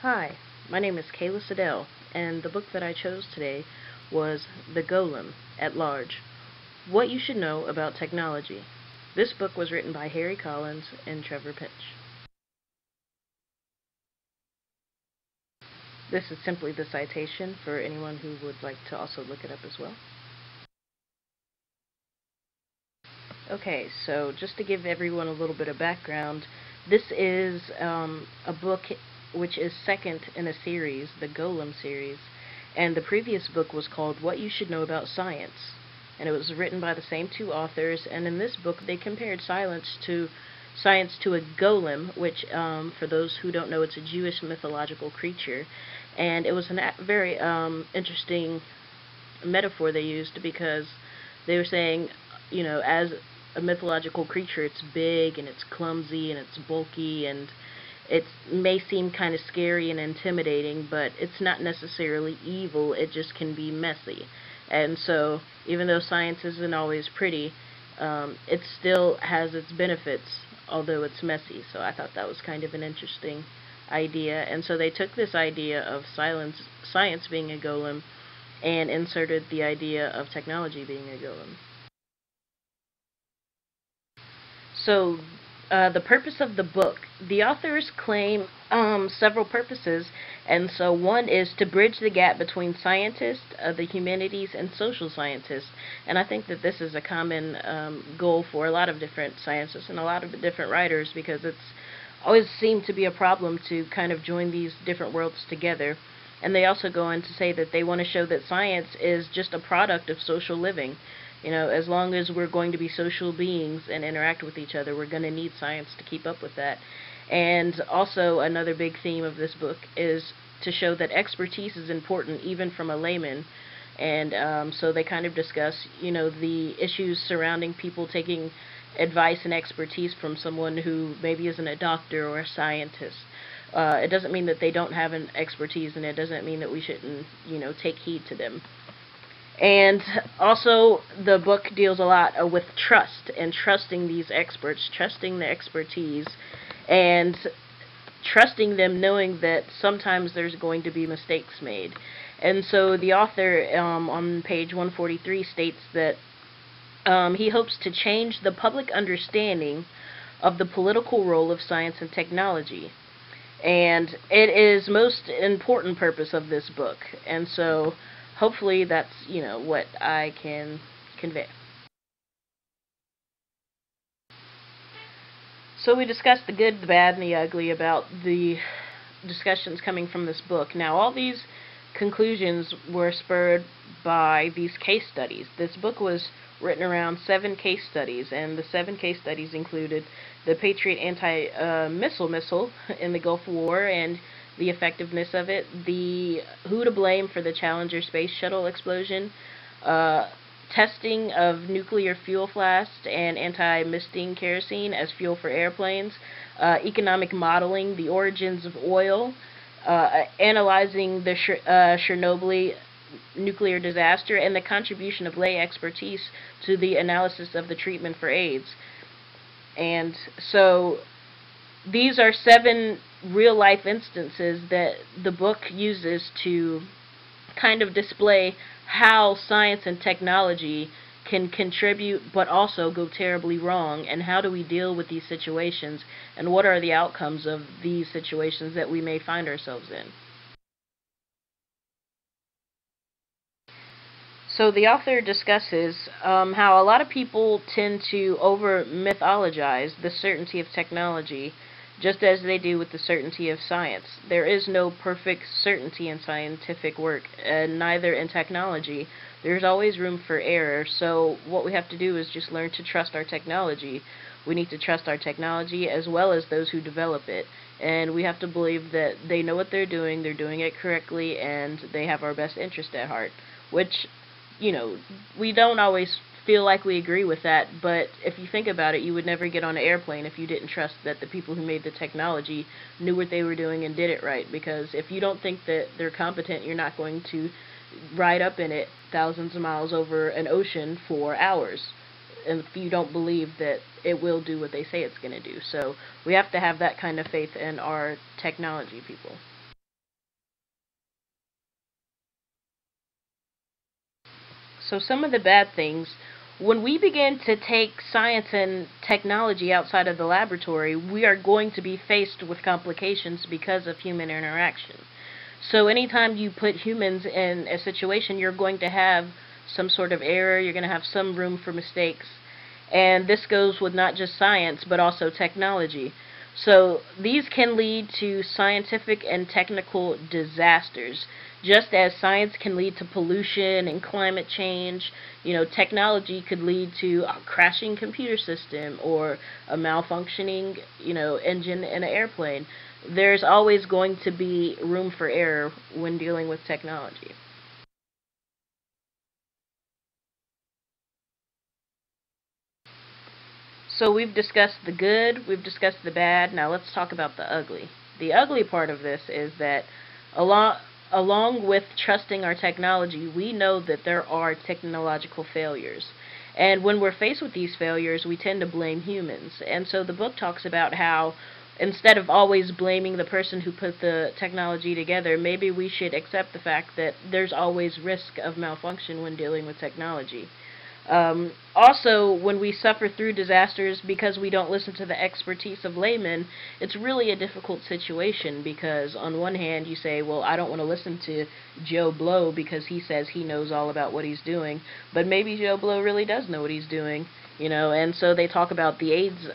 Hi, my name is Kayla Siddell, and the book that I chose today was The Golem at Large, What You Should Know About Technology. This book was written by Harry Collins and Trevor Pinch. This is simply the citation for anyone who would like to also look it up as well. Okay, so just to give everyone a little bit of background, this is a book which is second in a series, the Golem series, and the previous book was called What You Should Know About Science, and it was written by the same two authors, and in this book they compared science to a golem, which, for those who don't know, it's a Jewish mythological creature, and it was a very interesting metaphor they used because they were saying, as a mythological creature, it's big and it's clumsy and it's bulky and it may seem kind of scary and intimidating, but it's not necessarily evil, it just can be messy. And so, even though science isn't always pretty, it still has its benefits, although it's messy. So I thought that was kind of an interesting idea. And so they took this idea of science being a golem and inserted the idea of technology being a golem. So, the purpose of the book, the authors claim several purposes, and so one is to bridge the gap between scientists, the humanities, and social scientists. And I think that this is a common goal for a lot of different scientists and a lot of different writers because it's always seemed to be a problem to kind of join these different worlds together. And they also go on to say that they want to show that science is just a product of social living. As long as we're going to be social beings and interact with each other, we're going to need science to keep up with that. And also, another big theme of this book is to show that expertise is important, even from a layman. And so they kind of discuss, the issues surrounding people taking advice and expertise from someone who maybe isn't a doctor or a scientist. It doesn't mean that they don't have an expertise, and it doesn't mean that we shouldn't, take heed to them. And also, the book deals a lot with trust and trusting these experts, trusting the expertise, and trusting them knowing that sometimes there's going to be mistakes made. And so the author on page 143 states that he hopes to change the public understanding of the political role of science and technology. And it is most important purpose of this book. And so hopefully that's, what I can convey. So we discussed the good, the bad, and the ugly about the discussions coming from this book. Now, all these conclusions were spurred by these case studies. This book was written around 7 case studies, and the 7 case studies included the Patriot anti-missile in the Gulf War and the effectiveness of it, the who to blame for the Challenger space shuttle explosion, testing of nuclear fuel flasks and anti-misting kerosene as fuel for airplanes, economic modeling, the origins of oil, analyzing the Chernobyl nuclear disaster, and the contribution of lay expertise to the analysis of the treatment for AIDS. And so these are 7 real life instances that the book uses to kind of display how science and technology can contribute but also go terribly wrong, and how do we deal with these situations, and what are the outcomes of these situations that we may find ourselves in. So the author discusses how a lot of people tend to over mythologize the certainty of technology just as they do with the certainty of science. There is no perfect certainty in scientific work, and neither in technology. There's always room for error, so what we have to do is just learn to trust our technology. We need to trust our technology as well as those who develop it, and we have to believe that they know what they're doing it correctly, and they have our best interest at heart, which, we don't always feel like we agree with that, but if you think about it, you would never get on an airplane if you didn't trust that the people who made the technology knew what they were doing and did it right, because if you don't think that they're competent, you're not going to ride up in it thousands of miles over an ocean for hours, and if you don't believe that it will do what they say it's going to do. So we have to have that kind of faith in our technology people. So some of the bad things, when we begin to take science and technology outside of the laboratory, we are going to be faced with complications because of human interaction. So anytime you put humans in a situation, you're going to have some sort of error, you're going to have some room for mistakes. And this goes with not just science, but also technology. So these can lead to scientific and technical disasters. Just as science can lead to pollution and climate change, technology could lead to a crashing computer system or a malfunctioning, engine in an airplane. There's always going to be room for error when dealing with technology. So we've discussed the good, we've discussed the bad, now let's talk about the ugly. The ugly part of this is that along, along with trusting our technology, we know that there are technological failures. And when we're faced with these failures, we tend to blame humans. And so the book talks about how instead of always blaming the person who put the technology together, maybe we should accept the fact that there's always risk of malfunction when dealing with technology. Also, when we suffer through disasters because we don't listen to the expertise of laymen, it's really a difficult situation because on one hand you say, well, I don't want to listen to Joe Blow because he says he knows all about what he's doing, but maybe Joe Blow really does know what he's doing, and so they talk about the AIDS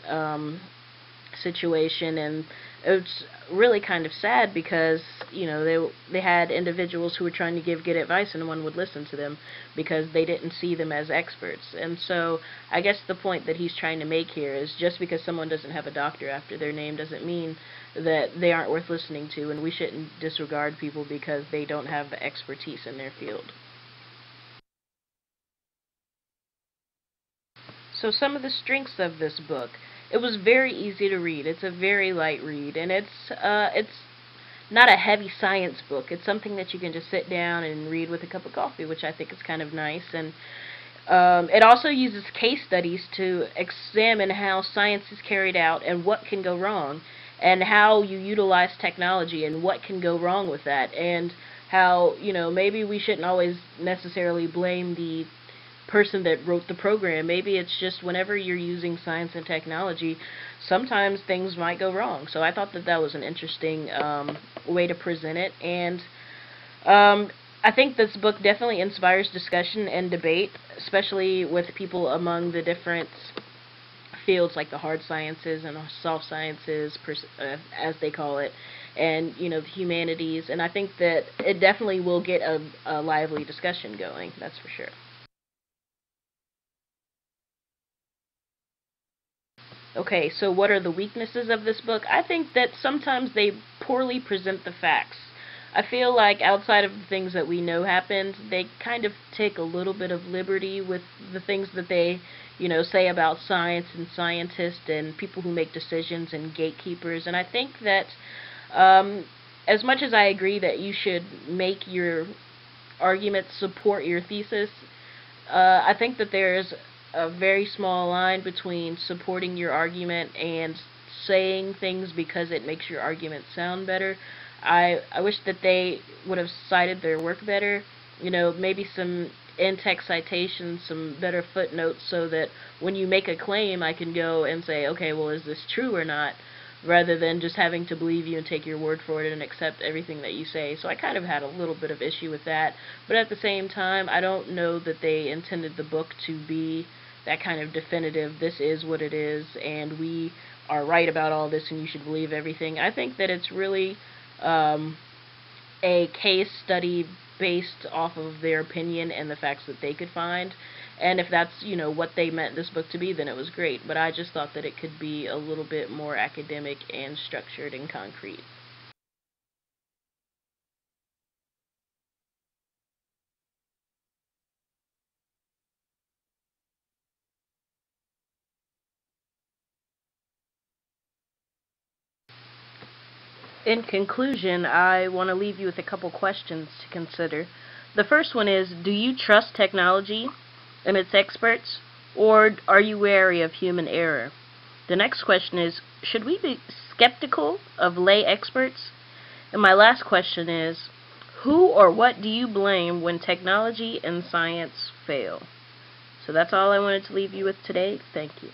situation, and it's really kind of sad because they had individuals who were trying to give good advice and no one would listen to them because they didn't see them as experts. And so I guess the point that he's trying to make here is just because someone doesn't have a doctor after their name doesn't mean that they aren't worth listening to, and we shouldn't disregard people because they don't have the expertise in their field. So some of the strengths of this book. It was very easy to read. It's a very light read, and it's not a heavy science book. It's something that you can just sit down and read with a cup of coffee, which I think is kind of nice. And it also uses case studies to examine how science is carried out and what can go wrong, and how you utilize technology and what can go wrong with that, and how maybe we shouldn't always necessarily blame the person that wrote the program. Maybe it's just whenever you're using science and technology, sometimes things might go wrong. So I thought that that was an interesting way to present it, and I think this book definitely inspires discussion and debate, especially with people among the different fields like the hard sciences and soft sciences, as they call it, and the humanities. And I think that it definitely will get a lively discussion going. That's for sure. Okay, so what are the weaknesses of this book? I think that sometimes they poorly present the facts. I feel like outside of the things that we know happened, they kind of take a little bit of liberty with the things that they, say about science and scientists and people who make decisions and gatekeepers. And I think that as much as I agree that you should make your arguments support your thesis, I think that there's a very small line between supporting your argument and saying things because it makes your argument sound better. I wish that they would have cited their work better, maybe some in-text citations, some better footnotes, so that when you make a claim I can go and say, okay, well, is this true or not, rather than just having to believe you and take your word for it and accept everything that you say. So I kind of had a little bit of issue with that, but at the same time, I don't know that they intended the book to be that kind of definitive, this is what it is, and we are right about all this, and you should believe everything. I think that it's really a case study based off of their opinion and the facts that they could find. And if that's, what they meant this book to be, then it was great. But I just thought that it could be a little bit more academic and structured and concrete. In conclusion, I want to leave you with a couple questions to consider. The first one is, do you trust technology and its experts, or are you wary of human error? The next question is, should we be skeptical of lay experts? And my last question is, Who or what do you blame when technology and science fail? So that's all I wanted to leave you with today. Thank you.